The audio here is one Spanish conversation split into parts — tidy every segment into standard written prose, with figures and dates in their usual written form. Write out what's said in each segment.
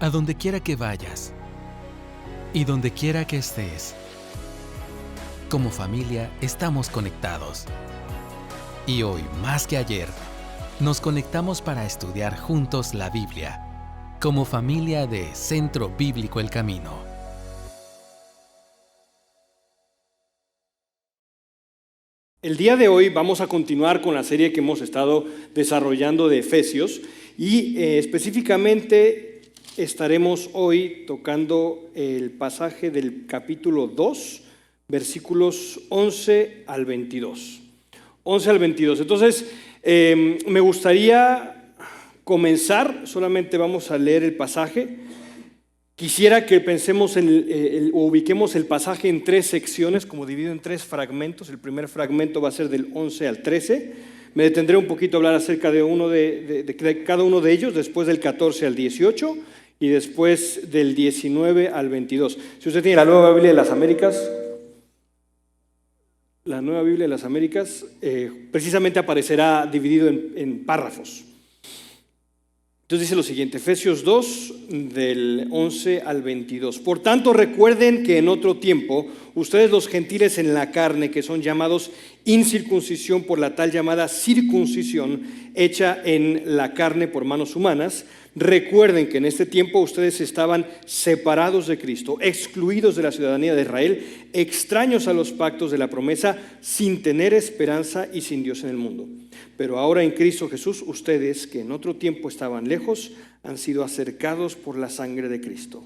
a donde quiera que vayas y donde quiera que estés. Como familia estamos conectados. Y hoy, más que ayer, nos conectamos para estudiar juntos la Biblia, como familia de Centro Bíblico El Camino. El día de hoy vamos a continuar con la serie que hemos estado desarrollando de Efesios y específicamente estaremos hoy tocando el pasaje del capítulo 2, versículos 11 al 22. 11 al 22. Entonces, me gustaría comenzar, solamente vamos a leer el pasaje. Quisiera que pensemos o ubiquemos el pasaje en tres secciones, como dividido en tres fragmentos. El primer fragmento va a ser del 11 al 13. Me detendré un poquito a hablar acerca de cada uno de ellos, después del 14 al 18 y después del 19 al 22. Si usted tiene la Nueva Biblia de las Américas, precisamente aparecerá dividido en párrafos. Entonces dice lo siguiente, Efesios 2, del 11 al 22. Por tanto, recuerden que en otro tiempo, ustedes los gentiles en la carne, que son llamados incircuncisión por la tal llamada circuncisión hecha en la carne por manos humanas, recuerden que en este tiempo ustedes estaban separados de Cristo, excluidos de la ciudadanía de Israel, extraños a los pactos de la promesa, sin tener esperanza y sin Dios en el mundo. Pero ahora en Cristo Jesús, ustedes que en otro tiempo estaban lejos, han sido acercados por la sangre de Cristo.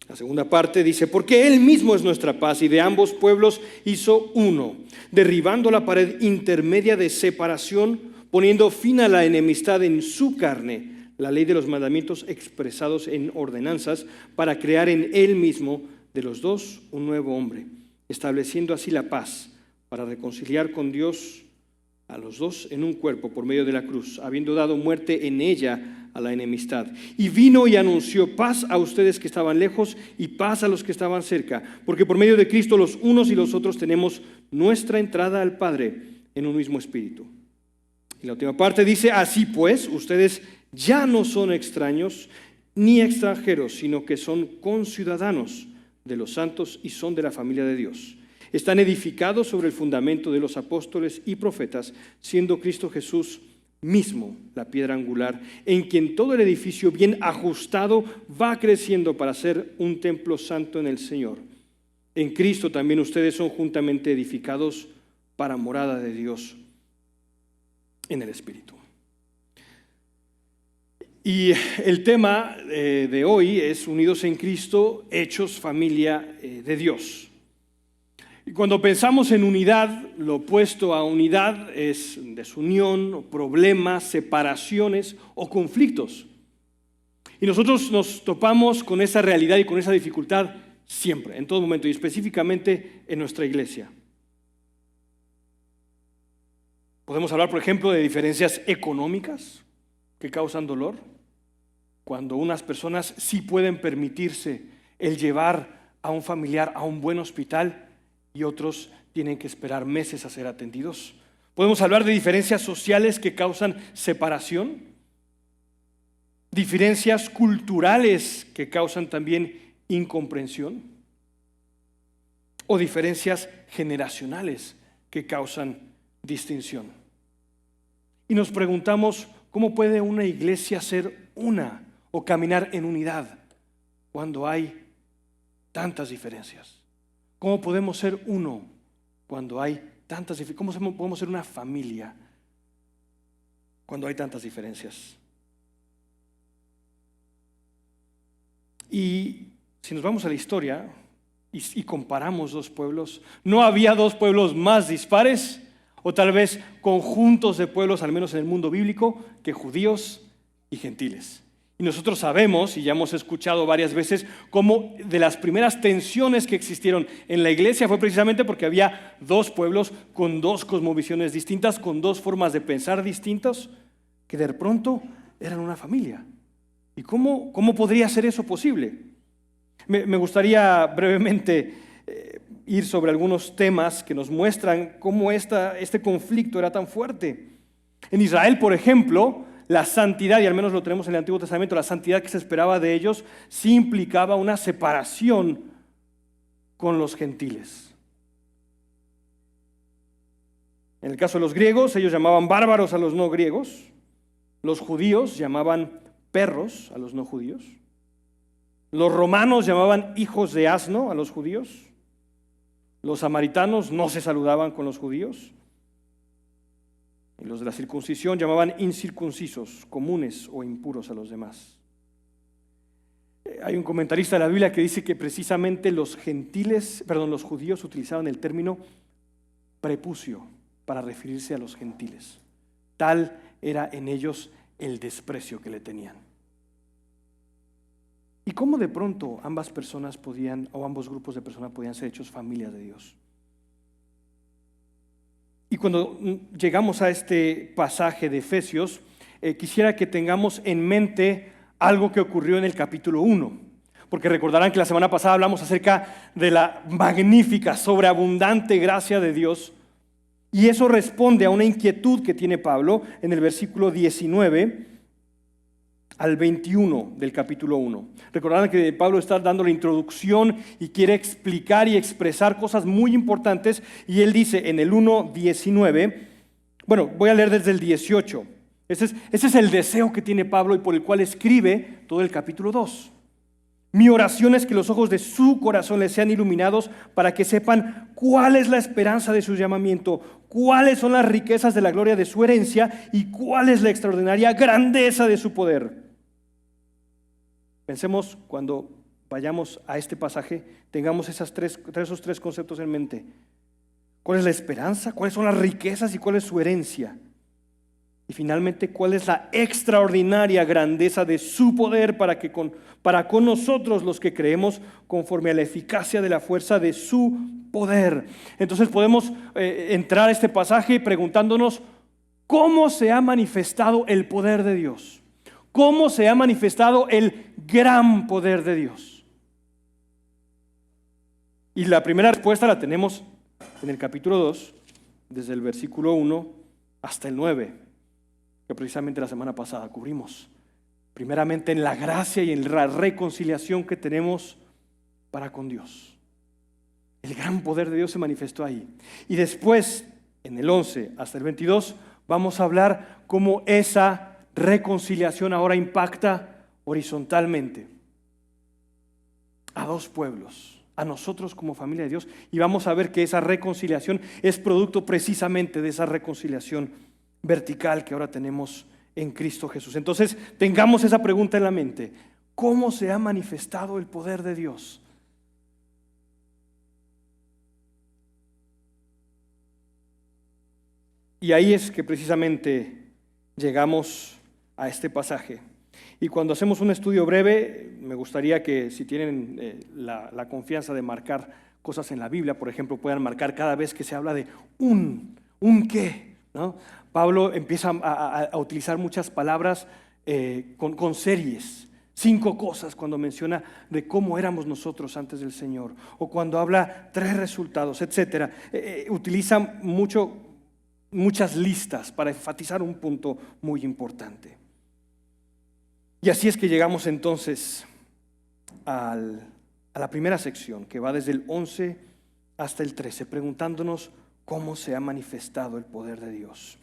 La segunda parte dice, porque Él mismo es nuestra paz y de ambos pueblos hizo uno, derribando la pared intermedia de separación, poniendo fin a la enemistad en su carne, la ley de los mandamientos expresados en ordenanzas, para crear en Él mismo de los dos un nuevo hombre, estableciendo así la paz, para reconciliar con Dios a los dos en un cuerpo por medio de la cruz, habiendo dado muerte en ella a la enemistad. Y vino y anunció paz a ustedes que estaban lejos y paz a los que estaban cerca, porque por medio de Cristo los unos y los otros tenemos nuestra entrada al Padre en un mismo espíritu. Y la última parte dice, así pues, ustedes ya no son extraños ni extranjeros, sino que son conciudadanos de los santos y son de la familia de Dios. Están edificados sobre el fundamento de los apóstoles y profetas, siendo Cristo Jesús mismo la piedra angular, en quien todo el edificio bien ajustado va creciendo para ser un templo santo en el Señor. En Cristo también ustedes son juntamente edificados para morada de Dios en el Espíritu. Y el tema de hoy es Unidos en Cristo, hechos familia de Dios. Y cuando pensamos en unidad, lo opuesto a unidad es desunión, problemas, separaciones o conflictos. Y nosotros nos topamos con esa realidad y con esa dificultad siempre, en todo momento, y específicamente en nuestra iglesia. Podemos hablar, por ejemplo, de diferencias económicas que causan dolor, cuando unas personas sí pueden permitirse el llevar a un familiar a un buen hospital y otros tienen que esperar meses a ser atendidos. Podemos hablar de diferencias sociales que causan separación, diferencias culturales que causan también incomprensión, o diferencias generacionales que causan distinción. Y nos preguntamos, ¿cómo puede una iglesia ser una o caminar en unidad cuando hay tantas diferencias? ¿Cómo podemos ser uno cuando hay tantas diferencias? ¿Cómo podemos ser una familia cuando hay tantas diferencias? Y si nos vamos a la historia y comparamos dos pueblos, ¿no había dos pueblos más dispares? O tal vez conjuntos de pueblos, al menos en el mundo bíblico, que judíos y gentiles. Y nosotros sabemos, y ya hemos escuchado varias veces, cómo de las primeras tensiones que existieron en la iglesia fue precisamente porque había dos pueblos con dos cosmovisiones distintas, con dos formas de pensar distintas, que de pronto eran una familia. ¿Y cómo podría ser eso posible? Me gustaría brevemente ir sobre algunos temas que nos muestran cómo este conflicto era tan fuerte. En Israel, por ejemplo, la santidad, y al menos lo tenemos en el Antiguo Testamento, la santidad que se esperaba de ellos, sí implicaba una separación con los gentiles. En el caso de los griegos, ellos llamaban bárbaros a los no griegos. Los judíos llamaban perros a los no judíos. Los romanos llamaban hijos de asno a los judíos. Los samaritanos no se saludaban con los judíos. Y los de la circuncisión llamaban incircuncisos, comunes o impuros a los demás. Hay un comentarista de la Biblia que dice que precisamente los judíos utilizaban el término prepucio para referirse a los gentiles. Tal era en ellos el desprecio que le tenían. ¿Y cómo de pronto ambos grupos de personas podían ser hechos familias de Dios? Y cuando llegamos a este pasaje de Efesios, quisiera que tengamos en mente algo que ocurrió en el capítulo 1. Porque recordarán que la semana pasada hablamos acerca de la magnífica, sobreabundante gracia de Dios. Y eso responde a una inquietud que tiene Pablo en el versículo 19 al 21 del capítulo 1. Recordarán que Pablo está dando la introducción y quiere explicar y expresar cosas muy importantes. Y él dice en el 1:19, bueno, voy a leer desde el 18. Ese es el deseo que tiene Pablo y por el cual escribe todo el capítulo 2. Mi oración es que los ojos de su corazón les sean iluminados para que sepan cuál es la esperanza de su llamamiento, cuáles son las riquezas de la gloria de su herencia y cuál es la extraordinaria grandeza de su poder. Pensemos cuando vayamos a este pasaje, tengamos esos tres conceptos en mente. ¿Cuál es la esperanza? ¿Cuáles son las riquezas y cuál es su herencia? Y finalmente, ¿cuál es la extraordinaria grandeza de su poder para con nosotros los que creemos conforme a la eficacia de la fuerza de su poder? Entonces podemos entrar a este pasaje preguntándonos ¿cómo se ha manifestado el poder de Dios? ¿Cómo se ha manifestado el gran poder de Dios? Y la primera respuesta la tenemos en el capítulo 2, desde el versículo 1 hasta el 9. Que precisamente la semana pasada cubrimos. Primeramente en la gracia y en la reconciliación que tenemos para con Dios. El gran poder de Dios se manifestó ahí. Y después, en el 11 hasta el 22, vamos a hablar cómo esa reconciliación ahora impacta horizontalmente a dos pueblos, a nosotros como familia de Dios. Y vamos a ver que esa reconciliación es producto precisamente de esa reconciliación vertical que ahora tenemos en Cristo Jesús. Entonces, tengamos esa pregunta en la mente. ¿Cómo se ha manifestado el poder de Dios? Y ahí es que precisamente llegamos a este pasaje. Y cuando hacemos un estudio breve, me gustaría que si tienen la confianza de marcar cosas en la Biblia, por ejemplo, puedan marcar cada vez que se habla de un qué, ¿no? Pablo empieza a utilizar muchas palabras con series. 5 cosas cuando menciona de cómo éramos nosotros antes del Señor. O cuando habla 3 resultados, etc. Utiliza muchas listas para enfatizar un punto muy importante. Y así es que llegamos entonces a la primera sección, que va desde el 11 hasta el 13, preguntándonos cómo se ha manifestado el poder de Dios.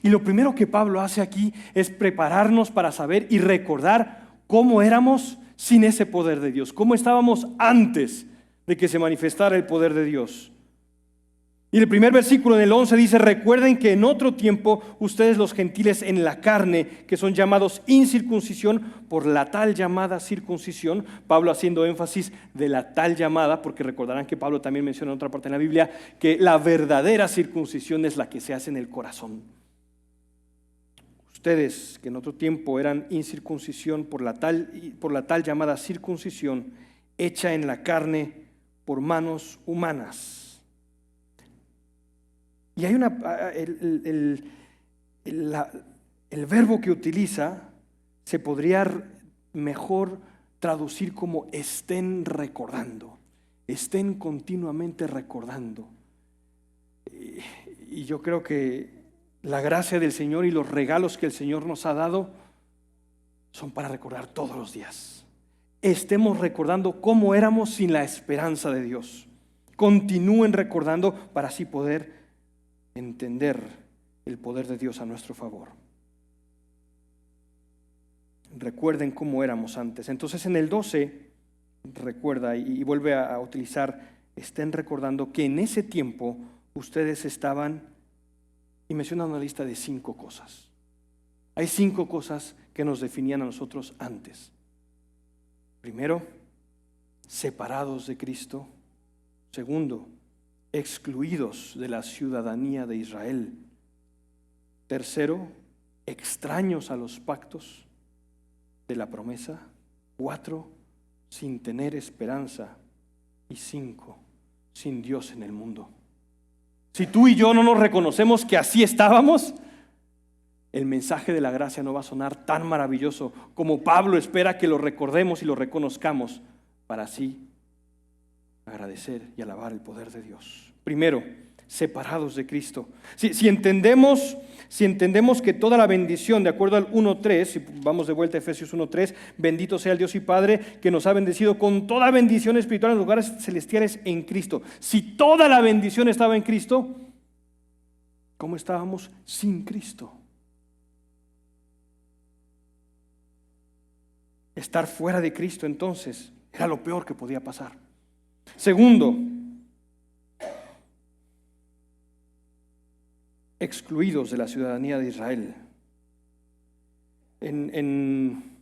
Y lo primero que Pablo hace aquí es prepararnos para saber y recordar cómo éramos sin ese poder de Dios, cómo estábamos antes de que se manifestara el poder de Dios. Y el primer versículo en el 11 dice: recuerden que en otro tiempo ustedes los gentiles en la carne, que son llamados incircuncisión por la tal llamada circuncisión, Pablo haciendo énfasis de la tal llamada, porque recordarán que Pablo también menciona en otra parte en la Biblia que la verdadera circuncisión es la que se hace en el corazón. Ustedes que en otro tiempo eran incircuncisión por la tal llamada circuncisión hecha en la carne por manos humanas. Y hay el verbo que utiliza se podría mejor traducir como estén recordando, estén continuamente recordando. Y yo creo que la gracia del Señor y los regalos que el Señor nos ha dado son para recordar todos los días. Estemos recordando cómo éramos sin la esperanza de Dios. Continúen recordando para así poder entender el poder de Dios a nuestro favor. Recuerden cómo éramos antes. Entonces en el 12, recuerda y vuelve a utilizar, estén recordando que en ese tiempo ustedes estaban, y menciona una lista de 5 cosas. Hay 5 cosas que nos definían a nosotros antes. Primero, separados de Cristo. Segundo, excluidos de la ciudadanía de Israel. Tercero, extraños a los pactos de la promesa. 4, sin tener esperanza. Y 5, sin Dios en el mundo. Si tú y yo no nos reconocemos que así estábamos, el mensaje de la gracia no va a sonar tan maravilloso como Pablo espera que lo recordemos y lo reconozcamos para así agradecer y alabar el poder de Dios. Primero, separados de Cristo. Si entendemos que toda la bendición, de acuerdo al 1.3, si vamos de vuelta a Efesios 1.3, bendito sea el Dios y Padre que nos ha bendecido con toda bendición espiritual en los lugares celestiales en Cristo. Si toda la bendición estaba en Cristo, ¿cómo estábamos sin Cristo? Estar fuera de Cristo entonces era lo peor que podía pasar. Segundo, excluidos de la ciudadanía de Israel. En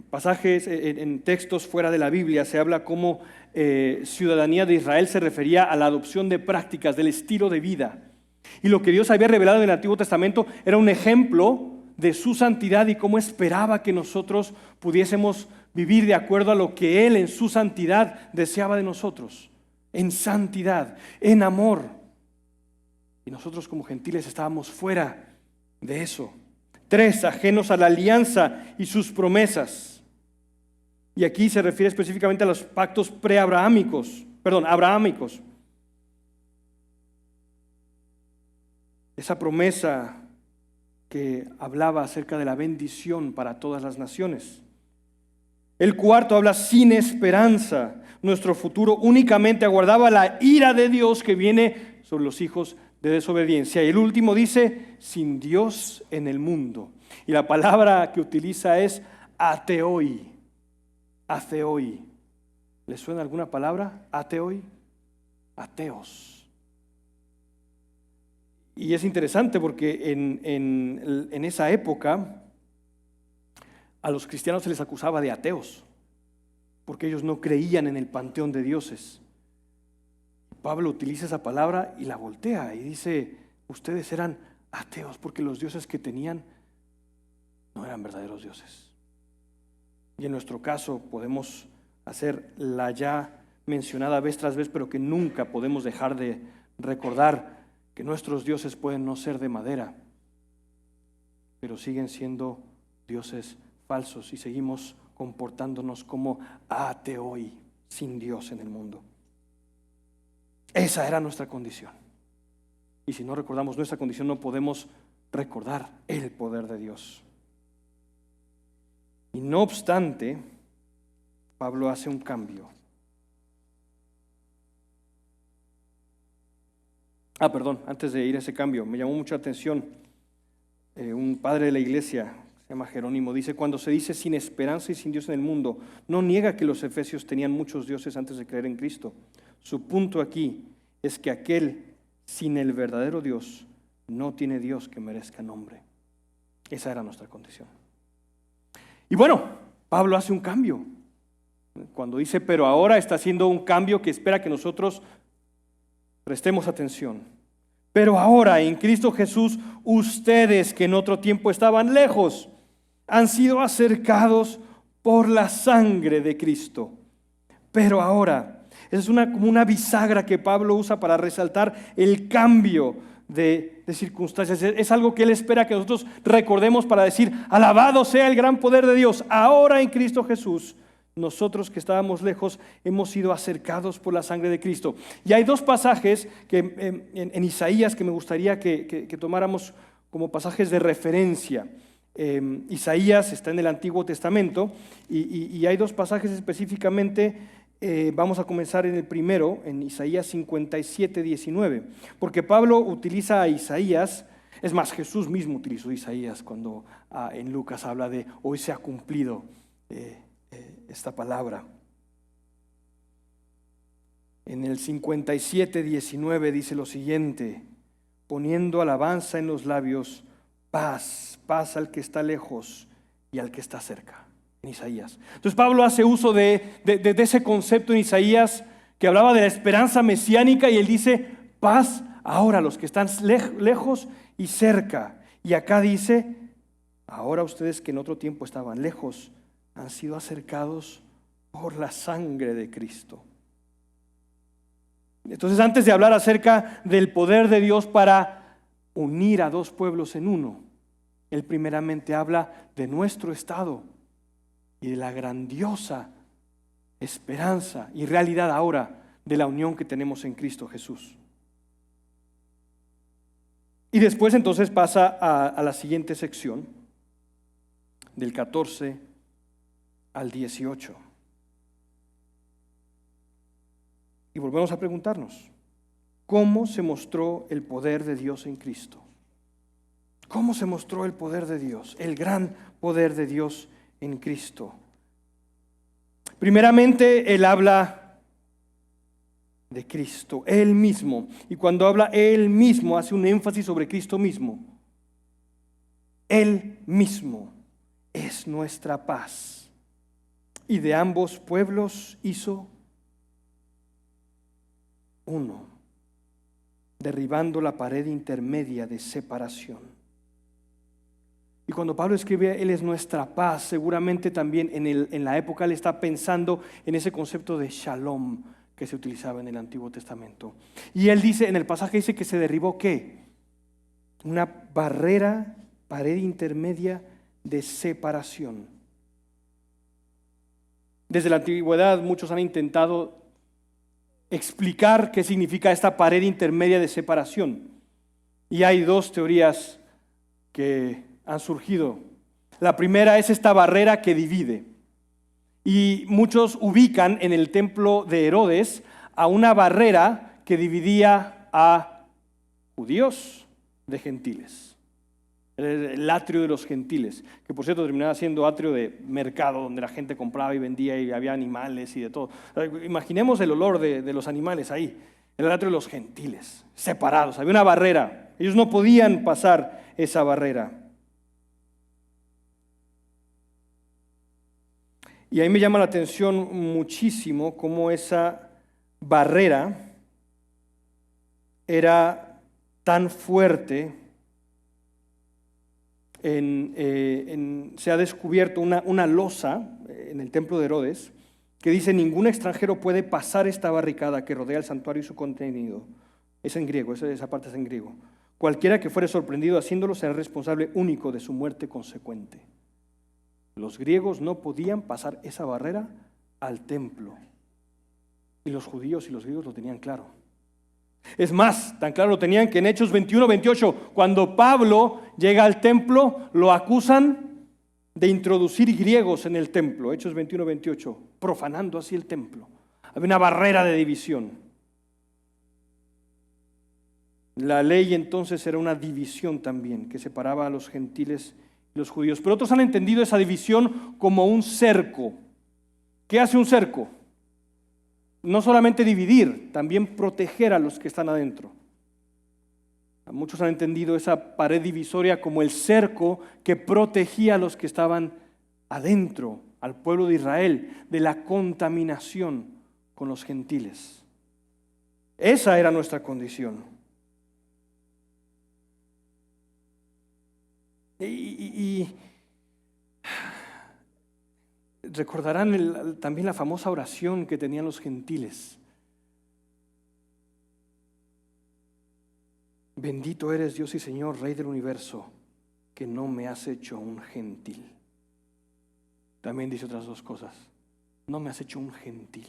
pasajes, en textos fuera de la Biblia se habla como ciudadanía de Israel se refería a la adopción de prácticas, del estilo de vida. Y lo que Dios había revelado en el Antiguo Testamento era un ejemplo de su santidad y cómo esperaba que nosotros pudiésemos vivir de acuerdo a lo que Él en su santidad deseaba de nosotros, en santidad, en amor. Y nosotros como gentiles estábamos fuera de eso. 3, ajenos a la alianza y sus promesas. Y aquí se refiere específicamente a los pactos abrahámicos. Esa promesa que hablaba acerca de la bendición para todas las naciones. El 4 habla sin esperanza. Nuestro futuro únicamente aguardaba la ira de Dios que viene sobre los hijos de desobediencia. Y el último dice, sin Dios en el mundo. Y la palabra que utiliza es ateoi. Ateoi. ¿Les suena alguna palabra? Ateoi. Ateos. Y es interesante porque en esa época a los cristianos se les acusaba de ateos, porque ellos no creían en el panteón de dioses. Pablo utiliza esa palabra y la voltea y dice, ustedes eran ateos porque los dioses que tenían no eran verdaderos dioses. Y en nuestro caso podemos hacer la ya mencionada vez tras vez, pero que nunca podemos dejar de recordar que nuestros dioses pueden no ser de madera, pero siguen siendo dioses falsos y seguimos comportándonos como ateoi, sin Dios en el mundo. Esa era nuestra condición. Y si no recordamos nuestra condición, no podemos recordar el poder de Dios. Y no obstante, Pablo hace un cambio. Antes de ir a ese cambio, me llamó mucha atención un padre de la iglesia, se llama Jerónimo, dice, cuando se dice sin esperanza y sin Dios en el mundo, no niega que los efesios tenían muchos dioses antes de creer en Cristo. Su punto aquí es que aquel sin el verdadero Dios no tiene Dios que merezca nombre. Esa era nuestra condición. Y bueno, Pablo hace un cambio. Cuando dice, pero ahora está haciendo un cambio que espera que nosotros prestemos atención. Pero ahora en Cristo Jesús, ustedes que en otro tiempo estaban lejos, han sido acercados por la sangre de Cristo. Pero ahora, es como una bisagra que Pablo usa para resaltar el cambio de circunstancias. Es algo que él espera que nosotros recordemos para decir, alabado sea el gran poder de Dios. Ahora en Cristo Jesús, nosotros que estábamos lejos hemos sido acercados por la sangre de Cristo. Y hay dos pasajes que, en Isaías que me gustaría que tomáramos como pasajes de referencia. Isaías está en el Antiguo Testamento y hay dos pasajes específicamente. Vamos a comenzar en el primero, en Isaías 57, 19, porque Pablo utiliza a Isaías. Es más, Jesús mismo utilizó Isaías cuando en Lucas habla de hoy se ha cumplido esta palabra. En el 57, 19 dice lo siguiente: poniendo alabanza en los labios, paz, paz al que está lejos y al que está cerca. En Isaías. Entonces Pablo hace uso de ese concepto en Isaías que hablaba de la esperanza mesiánica, y él dice paz ahora a los que están lejos y cerca. Y acá dice, ahora ustedes que en otro tiempo estaban lejos han sido acercados por la sangre de Cristo. Entonces, antes de hablar acerca del poder de Dios para unir a dos pueblos en uno, él primeramente habla de nuestro estado y de la grandiosa esperanza y realidad ahora de la unión que tenemos en Cristo Jesús. Y después entonces pasa a la siguiente sección, del 14 al 18. Y volvemos a preguntarnos, ¿cómo se mostró el poder de Dios en Cristo? ¿Cómo se mostró el poder de Dios, el gran poder de Dios en Cristo? Primeramente, él habla de Cristo, Él mismo. Y cuando habla Él mismo, hace un énfasis sobre Cristo mismo. Él mismo es nuestra paz. Y de ambos pueblos hizo uno, derribando la pared intermedia de separación. Y cuando Pablo escribe, Él es nuestra paz, seguramente también en la época él está pensando en ese concepto de shalom que se utilizaba en el Antiguo Testamento. Y él dice, en el pasaje dice que se derribó ¿qué? Una barrera, pared intermedia de separación. Desde la antigüedad muchos han intentado explicar qué significa esta pared intermedia de separación. Y hay dos teorías que han surgido. La primera es esta barrera que divide. Y muchos ubican en el templo de Herodes a una barrera que dividía a judíos de gentiles. El atrio de los gentiles, que por cierto terminaba siendo atrio de mercado, donde la gente compraba y vendía y había animales y de todo. Imaginemos el olor de los animales ahí. El atrio de los gentiles, separados. Había una barrera. Ellos no podían pasar esa barrera. Y ahí me llama la atención muchísimo cómo esa barrera era tan fuerte. Se ha descubierto una losa en el templo de Herodes que dice: ningún extranjero puede pasar esta barricada que rodea el santuario y su contenido. Es en griego, esa parte es en griego. Cualquiera que fuere sorprendido haciéndolo será responsable único de su muerte consecuente. Los griegos no podían pasar esa barrera al templo. Y los judíos y los griegos lo tenían claro. Es más, tan claro lo tenían que en Hechos 21, 28, cuando Pablo llega al templo, lo acusan de introducir griegos en el templo. Hechos 21, 28, profanando así el templo. Había una barrera de división. La ley entonces era una división también que separaba a los gentiles y los judíos. Pero otros han entendido esa división como un cerco. ¿Qué hace un cerco? No solamente dividir, también proteger a los que están adentro. Muchos han entendido esa pared divisoria como el cerco que protegía a los que estaban adentro, al pueblo de Israel, de la contaminación con los gentiles. Esa era nuestra condición. Y recordarán también la famosa oración que tenían los gentiles. Bendito eres Dios y Señor, Rey del universo, que no me has hecho un gentil. También dice otras dos cosas. no me has hecho un gentil.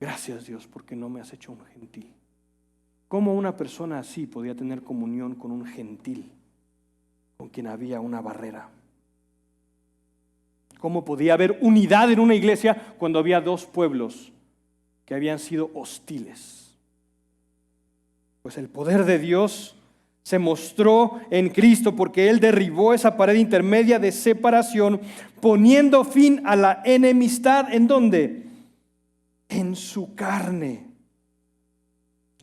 Gracias, Dios, porque no me has hecho un gentil. ¿Cómo una persona así podía tener comunión con un gentil, con quien había una barrera? ¿Cómo podía haber unidad en una iglesia cuando había dos pueblos que habían sido hostiles? Pues el poder de Dios se mostró en Cristo, porque Él derribó esa pared intermedia de separación, poniendo fin a la enemistad. ¿En dónde? En su carne.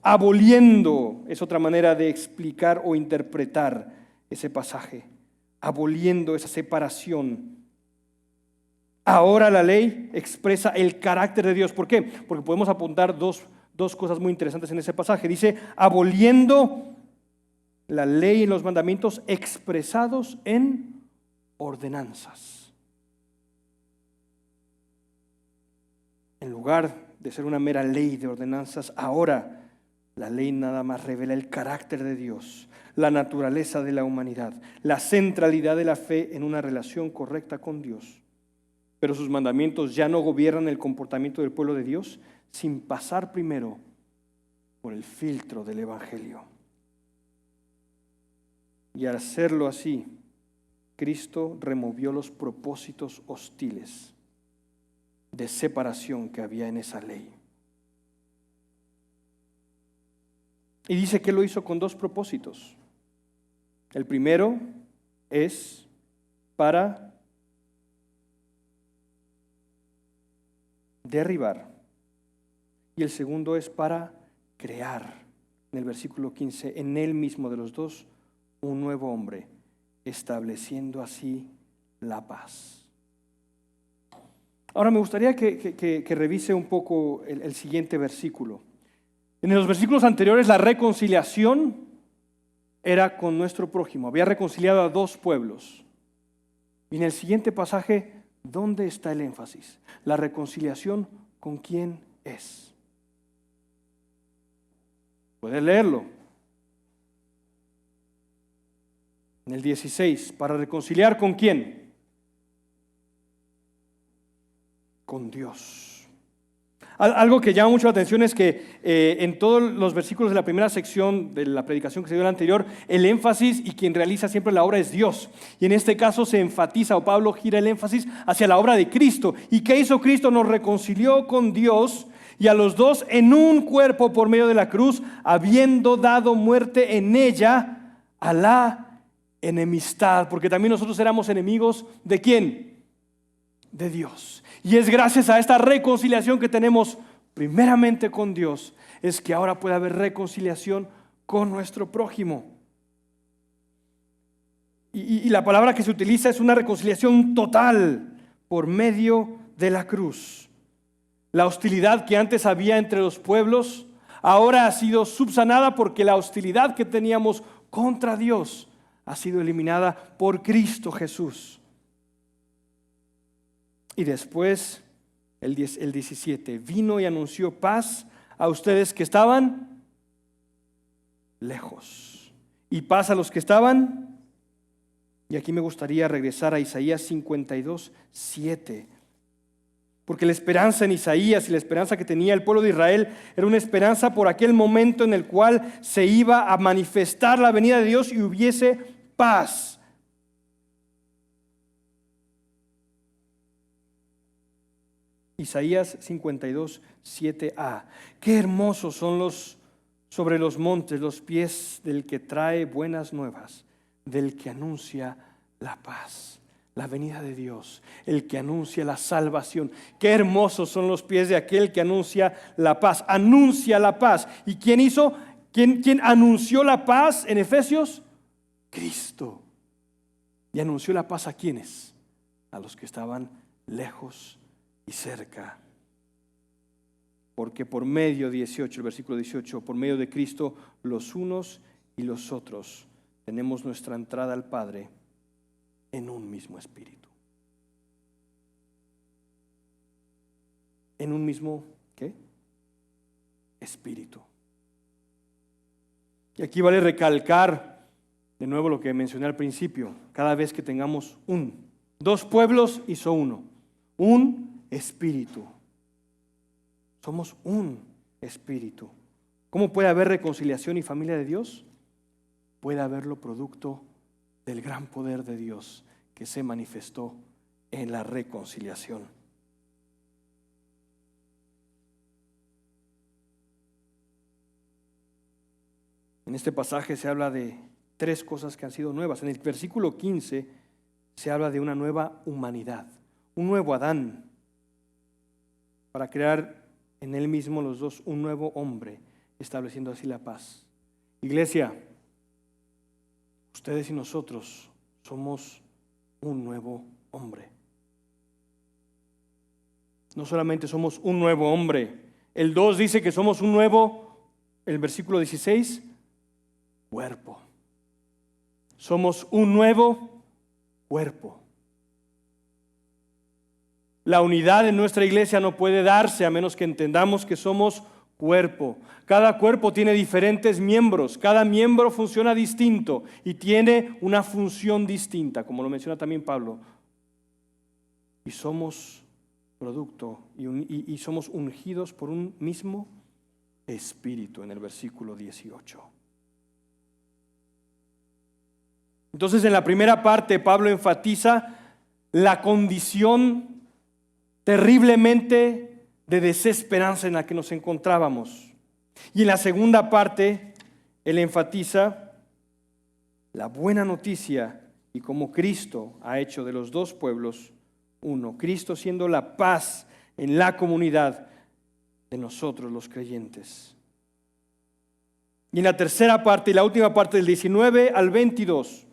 Aboliendo, es otra manera de explicar o interpretar ese pasaje. Aboliendo esa separación. Ahora la ley expresa el carácter de Dios. ¿Por qué? Porque podemos apuntar dos cosas muy interesantes en ese pasaje. Dice, aboliendo la ley y los mandamientos expresados en ordenanzas. En lugar de ser una mera ley de ordenanzas, ahora la ley nada más revela el carácter de Dios, la naturaleza de la humanidad, la centralidad de la fe en una relación correcta con Dios. Pero sus mandamientos ya no gobiernan el comportamiento del pueblo de Dios sin pasar primero por el filtro del Evangelio. Y al hacerlo así, Cristo removió los propósitos hostiles de separación que había en esa ley. Y dice que lo hizo con dos propósitos. El primero es para derribar y el segundo es para crear. En el versículo 15, en él mismo de los dos, un nuevo hombre, estableciendo así la paz. Ahora me gustaría que revise un poco el siguiente versículo. En los versículos anteriores la reconciliación era con nuestro prójimo, había reconciliado a dos pueblos. Y en el siguiente pasaje, ¿dónde está el énfasis? La reconciliación, ¿con quién es? Puedes leerlo. En el 16, ¿para reconciliar con quién? Con Dios. Algo que llama mucho la atención es que en todos los versículos de la primera sección de la predicación que se dio en la anterior, el énfasis y quien realiza siempre la obra es Dios. Y en este caso se enfatiza, o Pablo gira el énfasis hacia la obra de Cristo. ¿Y qué hizo Cristo? Nos reconcilió con Dios y a los dos en un cuerpo por medio de la cruz, habiendo dado muerte en ella a la enemistad, porque también nosotros éramos enemigos ¿de quién? De Dios. Y es gracias a esta reconciliación que tenemos primeramente con Dios, es que ahora puede haber reconciliación con nuestro prójimo. Y la palabra que se utiliza es una reconciliación total por medio de la cruz. La hostilidad que antes había entre los pueblos ahora ha sido subsanada porque la hostilidad que teníamos contra Dios ha sido eliminada por Cristo Jesús. Y después, el 17, vino y anunció paz a ustedes que estaban lejos y paz a los que estaban. Y aquí me gustaría regresar a Isaías 52, 7. Porque la esperanza en Isaías y la esperanza que tenía el pueblo de Israel era una esperanza por aquel momento en el cual se iba a manifestar la venida de Dios y hubiese paz. Isaías 52, 7a. Qué hermosos son sobre los montes los pies del que trae buenas nuevas, del que anuncia la paz, la venida de Dios, el que anuncia la salvación. Qué hermosos son los pies de aquel que anuncia la paz. Anuncia la paz. ¿Y quién hizo? ¿Quién anunció la paz en Efesios? Cristo. ¿Y anunció la paz a quiénes? A los que estaban lejos y cerca. Porque por medio, 18, el versículo 18, por medio de Cristo, los unos y los otros tenemos nuestra entrada al Padre en un mismo espíritu. En un mismo, ¿qué? Espíritu. Y aquí vale recalcar de nuevo lo que mencioné al principio. Cada vez que tengamos dos pueblos hizo uno. Un espíritu. Somos un espíritu. ¿Cómo puede haber reconciliación y familia de Dios? Puede haberlo producto del gran poder de Dios que se manifestó en la reconciliación. En este pasaje se habla de tres cosas que han sido nuevas. En el versículo 15 se habla de una nueva humanidad, un nuevo Adán, para crear en él mismo los dos un nuevo hombre, estableciendo así la paz. Iglesia, ustedes y nosotros somos un nuevo hombre. No solamente somos un nuevo hombre, el 2 dice que somos un nuevo, el versículo 16, cuerpo. Somos un nuevo cuerpo. La unidad en nuestra iglesia no puede darse a menos que entendamos que somos cuerpo. Cada cuerpo tiene diferentes miembros, cada miembro funciona distinto y tiene una función distinta, como lo menciona también Pablo. Y somos producto y somos ungidos por un mismo espíritu en el versículo 18. Entonces, en la primera parte, Pablo enfatiza la condición terriblemente de desesperanza en la que nos encontrábamos. Y en la segunda parte, él enfatiza la buena noticia y cómo Cristo ha hecho de los dos pueblos uno. Cristo siendo la paz en la comunidad de nosotros los creyentes. Y en la tercera parte y la última parte, del 19 al 22,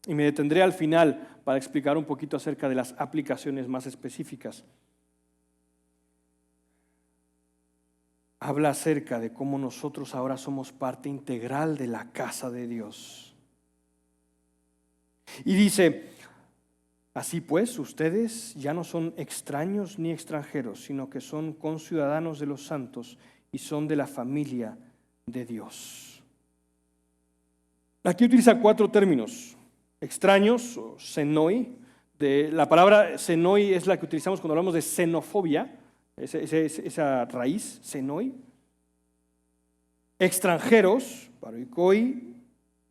y me detendré al final para explicar un poquito acerca de las aplicaciones más específicas. Habla acerca de cómo nosotros ahora somos parte integral de la casa de Dios. Y dice, así pues, ustedes ya no son extraños ni extranjeros, sino que son conciudadanos de los santos y son de la familia de Dios. Aquí utiliza 4 términos. Extraños, o xenoi. La palabra xenoi es la que utilizamos cuando hablamos de xenofobia, esa raíz, xenoi. Extranjeros, paroikoi,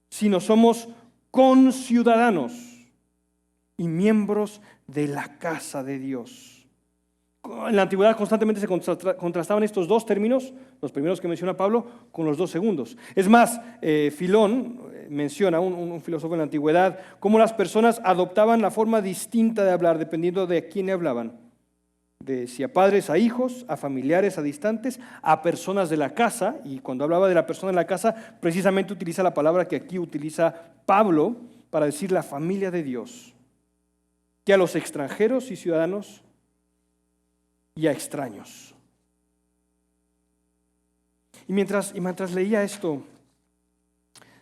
sino somos conciudadanos y miembros de la casa de Dios. En la antigüedad constantemente se contrastaban estos dos términos, los primeros que menciona Pablo, con los dos segundos. Es más, Filón menciona, un filósofo en la antigüedad, cómo las personas adoptaban la forma distinta de hablar dependiendo de a quién hablaban. De si a padres, a hijos, a familiares, a distantes, a personas de la casa. Y cuando hablaba de la persona de la casa, precisamente utiliza la palabra que aquí utiliza Pablo para decir la familia de Dios. Que a los extranjeros y ciudadanos y a extraños. Y mientras leía esto,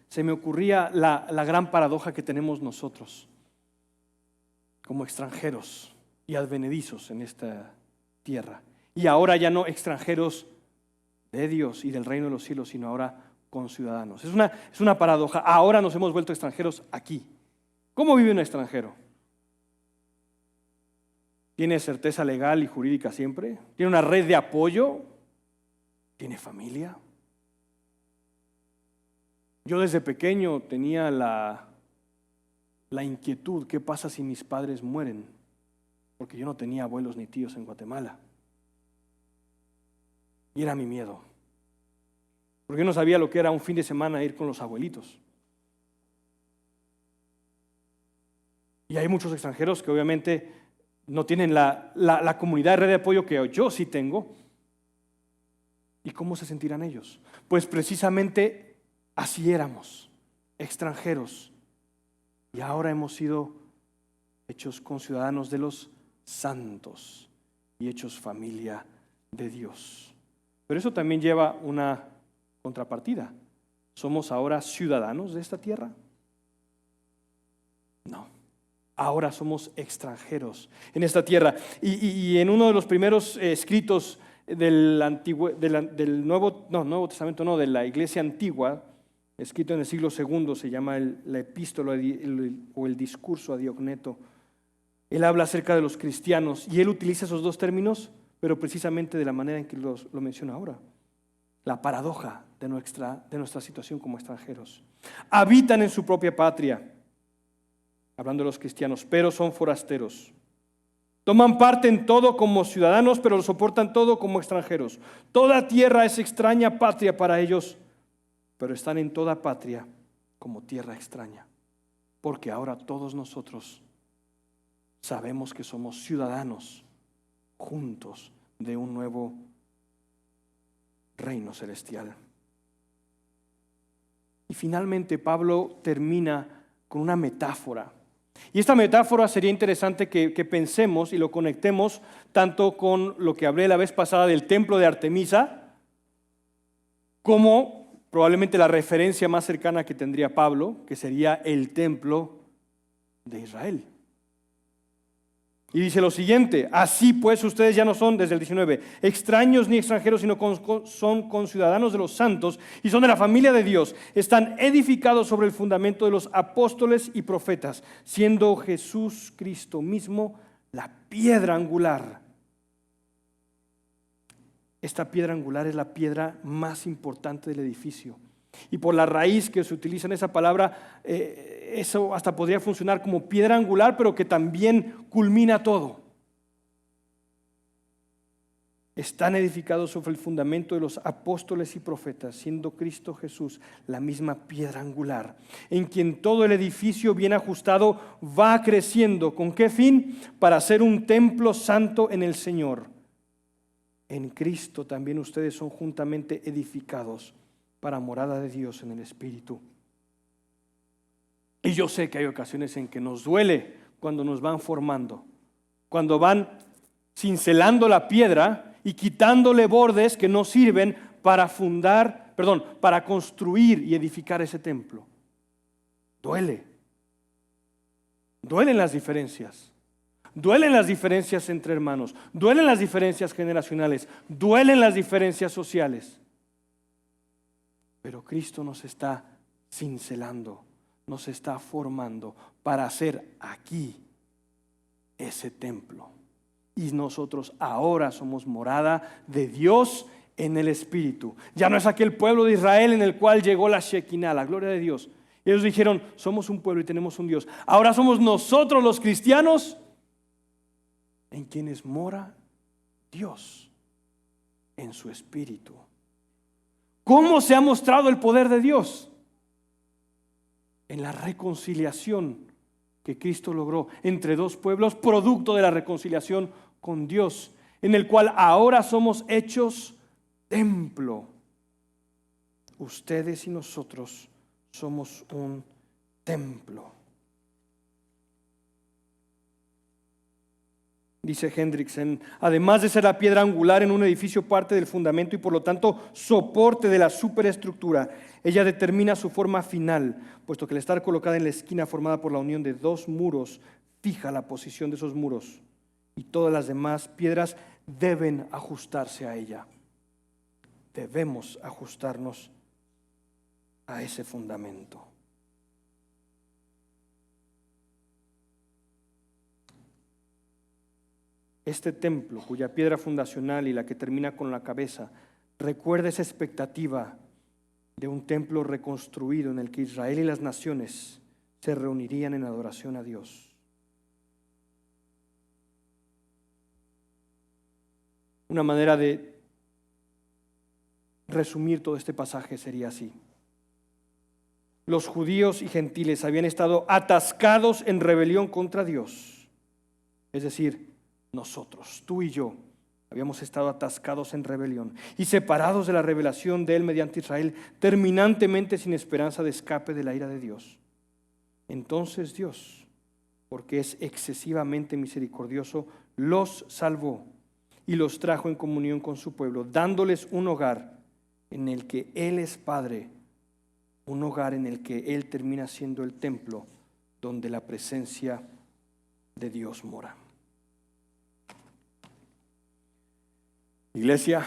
se me ocurría la gran paradoja que tenemos nosotros como extranjeros y advenedizos en esta tierra. Y ahora ya no extranjeros de Dios y del reino de los cielos, sino ahora conciudadanos. Es una paradoja. Ahora nos hemos vuelto extranjeros aquí. ¿Cómo vive un extranjero? ¿Tiene certeza legal y jurídica siempre? ¿Tiene una red de apoyo? ¿Tiene familia? Yo desde pequeño tenía la inquietud, ¿qué pasa si mis padres mueren? Porque yo no tenía abuelos ni tíos en Guatemala. Y era mi miedo. Porque yo no sabía lo que era un fin de semana ir con los abuelitos. Y hay muchos extranjeros que obviamente no tienen la comunidad de red de apoyo que yo sí tengo. ¿Y cómo se sentirán ellos? Pues precisamente así éramos, extranjeros. Y ahora hemos sido hechos conciudadanos de los santos y hechos familia de Dios. Pero eso también lleva una contrapartida. ¿Somos ahora ciudadanos de esta tierra? No. Ahora somos extranjeros en esta tierra. Y en uno de los primeros escritos del Nuevo Testamento, de la iglesia antigua, escrito en el siglo II, se llama la epístola o el discurso a Diogneto. Él habla acerca de los cristianos y él utiliza esos dos términos, pero precisamente de la manera en que lo menciona ahora. La paradoja de nuestra situación como extranjeros. Habitan en su propia patria, hablando de los cristianos, pero son forasteros. Toman parte en todo como ciudadanos, pero lo soportan todo como extranjeros. Toda tierra es extraña patria para ellos, pero están en toda patria como tierra extraña. Porque ahora todos nosotros sabemos que somos ciudadanos juntos de un nuevo reino celestial. Y finalmente Pablo termina con una metáfora. Y esta metáfora sería interesante que pensemos y lo conectemos tanto con lo que hablé la vez pasada del templo de Artemisa, como probablemente la referencia más cercana que tendría Pablo, que sería el templo de Israel. Y dice lo siguiente: así pues ustedes ya no son, desde el 19, extraños ni extranjeros, sino son conciudadanos de los santos y son de la familia de Dios. Están edificados sobre el fundamento de los apóstoles y profetas, siendo Jesús Cristo mismo la piedra angular. Esta piedra angular es la piedra más importante del edificio. Y por la raíz que se utiliza en esa palabra, eso hasta podría funcionar como piedra angular, pero que también culmina todo. Están edificados sobre el fundamento de los apóstoles y profetas, siendo Cristo Jesús la misma piedra angular, en quien todo el edificio bien ajustado va creciendo. ¿Con qué fin? Para ser un templo santo en el Señor. En Cristo también ustedes son juntamente edificados para morada de Dios en el Espíritu. Y yo sé que hay ocasiones en que nos duele cuando nos van formando, cuando van cincelando la piedra y quitándole bordes que no sirven para para construir y edificar ese templo. Duele. Duelen las diferencias. Duelen las diferencias entre hermanos. Duelen las diferencias generacionales. Duelen las diferencias sociales. Pero Cristo nos está cincelando, nos está formando para hacer aquí ese templo. Y nosotros ahora somos morada de Dios en el Espíritu. Ya no es aquel pueblo de Israel en el cual llegó la Shekinah, la gloria de Dios. Y ellos dijeron, somos un pueblo y tenemos un Dios. Ahora somos nosotros los cristianos en quienes mora Dios en su Espíritu. ¿Cómo se ha mostrado el poder de Dios? En la reconciliación que Cristo logró entre dos pueblos, producto de la reconciliación con Dios, en el cual ahora somos hechos templo. Ustedes y nosotros somos un templo. Dice Hendrickson, además de ser la piedra angular en un edificio, parte del fundamento y por lo tanto soporte de la superestructura, ella determina su forma final, puesto que al estar colocada en la esquina formada por la unión de dos muros, fija la posición de esos muros y todas las demás piedras deben ajustarse a ella. Debemos ajustarnos a ese fundamento. Este templo, cuya piedra fundacional y la que termina con la cabeza, recuerda esa expectativa de un templo reconstruido en el que Israel y las naciones se reunirían en adoración a Dios. Una manera de resumir todo este pasaje sería así: los judíos y gentiles habían estado atascados en rebelión contra Dios, es decir, nosotros, tú y yo, habíamos estado atascados en rebelión y separados de la revelación de Él mediante Israel, terminantemente sin esperanza de escape de la ira de Dios. Entonces Dios, porque es excesivamente misericordioso, los salvó y los trajo en comunión con su pueblo, dándoles un hogar en el que Él es Padre, un hogar en el que Él termina siendo el templo donde la presencia de Dios mora. Iglesia,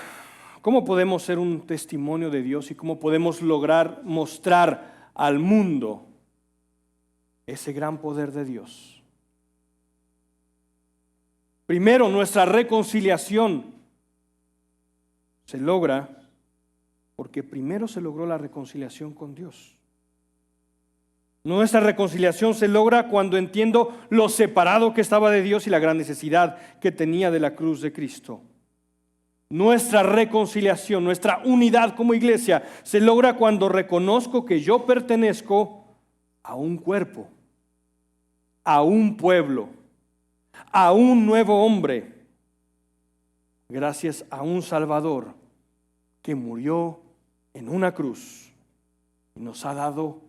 ¿cómo podemos ser un testimonio de Dios y cómo podemos lograr mostrar al mundo ese gran poder de Dios? Primero, nuestra reconciliación se logra porque primero se logró la reconciliación con Dios. Nuestra reconciliación se logra cuando entiendo lo separado que estaba de Dios y la gran necesidad que tenía de la cruz de Cristo. Nuestra reconciliación, nuestra unidad como iglesia se logra cuando reconozco que yo pertenezco a un cuerpo, a un pueblo, a un nuevo hombre, gracias a un Salvador que murió en una cruz y nos ha dado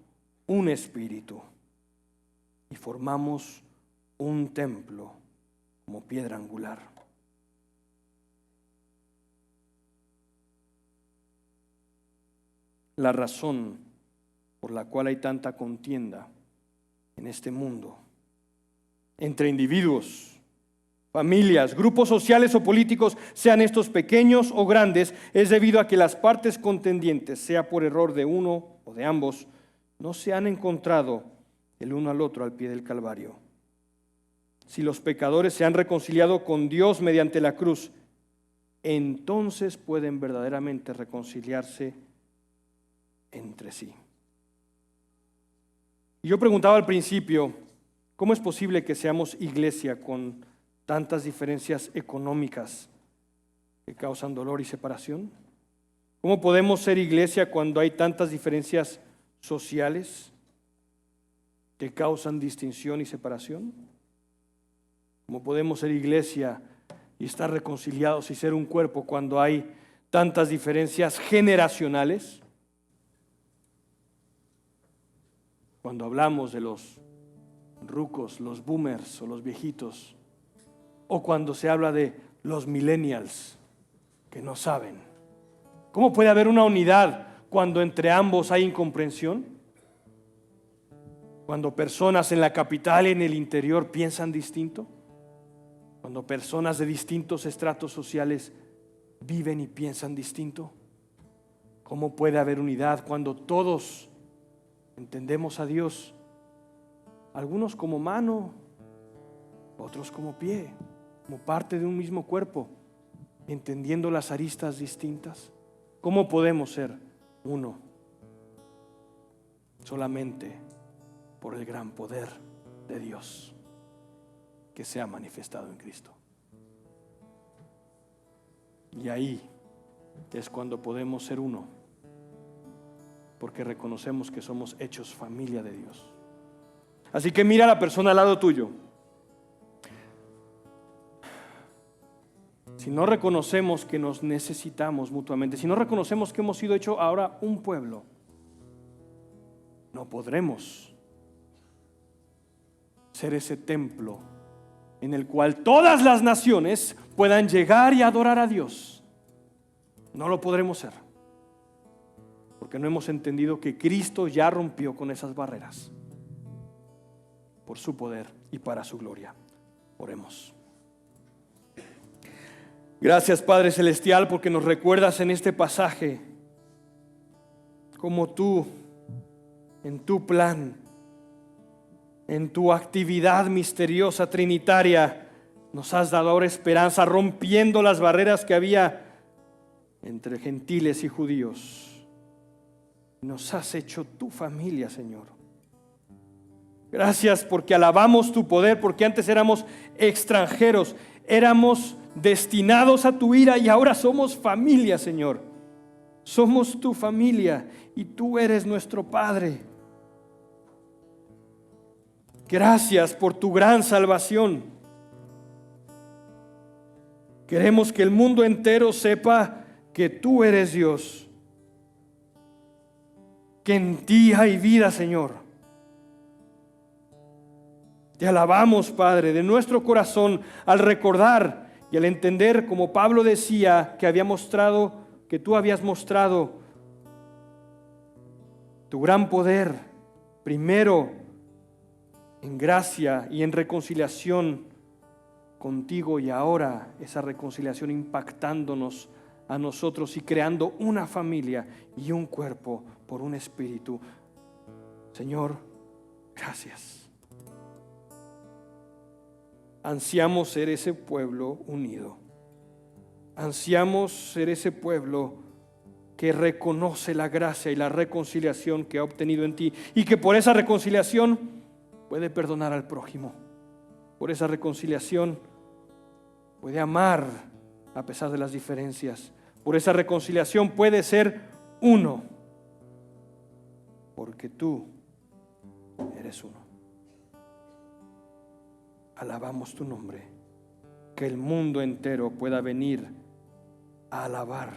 un espíritu y formamos un templo como piedra angular. La razón por la cual hay tanta contienda en este mundo entre individuos, familias, grupos sociales o políticos, sean estos pequeños o grandes, es debido a que las partes contendientes, sea por error de uno o de ambos, no se han encontrado el uno al otro al pie del Calvario. Si los pecadores se han reconciliado con Dios mediante la cruz, entonces pueden verdaderamente reconciliarse entre sí. Y yo preguntaba al principio, ¿cómo es posible que seamos iglesia con tantas diferencias económicas que causan dolor y separación? ¿Cómo podemos ser iglesia cuando hay tantas diferencias sociales que causan distinción y separación? ¿Cómo podemos ser iglesia y estar reconciliados y ser un cuerpo cuando hay tantas diferencias generacionales? Cuando hablamos de los rucos, los boomers o los viejitos, o cuando se habla de los millennials que no saben. ¿Cómo puede haber una unidad cuando entre ambos hay incomprensión? Cuando personas en la capital y en el interior piensan distinto. Cuando personas de distintos estratos sociales viven y piensan distinto. ¿Cómo puede haber unidad cuando todos entendemos a Dios, algunos como mano, otros como pie, como parte de un mismo cuerpo, entendiendo las aristas distintas? ¿Cómo podemos ser uno? Solamente por el gran poder de Dios que se ha manifestado en Cristo. Y ahí es cuando podemos ser uno, porque reconocemos que somos hechos familia de Dios. Así que mira a la persona al lado tuyo. Si no reconocemos que nos necesitamos mutuamente, si no reconocemos que hemos sido hechos ahora un pueblo, no podremos ser ese templo en el cual todas las naciones puedan llegar y adorar a Dios. No lo podremos ser, porque no hemos entendido que Cristo ya rompió con esas barreras por su poder y para su gloria. Oremos. Gracias, Padre Celestial, porque nos recuerdas en este pasaje cómo tú, en tu plan, en tu actividad misteriosa trinitaria, nos has dado ahora esperanza, rompiendo las barreras que había entre gentiles y judíos. Nos has hecho tu familia, Señor. Gracias porque alabamos tu poder, porque antes éramos extranjeros, éramos destinados a tu ira y ahora somos familia, Señor. Somos tu familia y tú eres nuestro Padre. Gracias por tu gran salvación. Queremos que el mundo entero sepa que tú eres Dios, que en ti hay vida, Señor. Te alabamos, Padre, de nuestro corazón al recordar y al entender, como Pablo decía, que tú habías mostrado tu gran poder, primero en gracia y en reconciliación contigo, y ahora esa reconciliación impactándonos a nosotros y creando una familia y un cuerpo por un espíritu. Señor, gracias. ansiamos ser ese pueblo unido. Ansiamos ser ese pueblo que reconoce la gracia y la reconciliación que ha obtenido en ti y que por esa reconciliación puede perdonar al prójimo. Por esa reconciliación puede amar a pesar de las diferencias. Por esa reconciliación puede ser uno, porque tú eres uno. Alabamos tu nombre, que el mundo entero pueda venir a alabar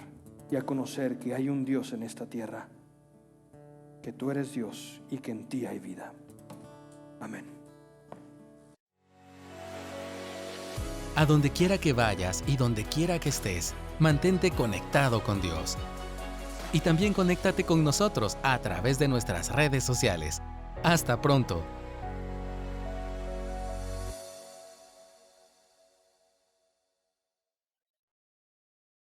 y a conocer que hay un Dios en esta tierra, que tú eres Dios y que en ti hay vida. Amén. A donde quiera que vayas y donde quiera que estés, mantente conectado con Dios. Y también conéctate con nosotros a través de nuestras redes sociales. Hasta pronto.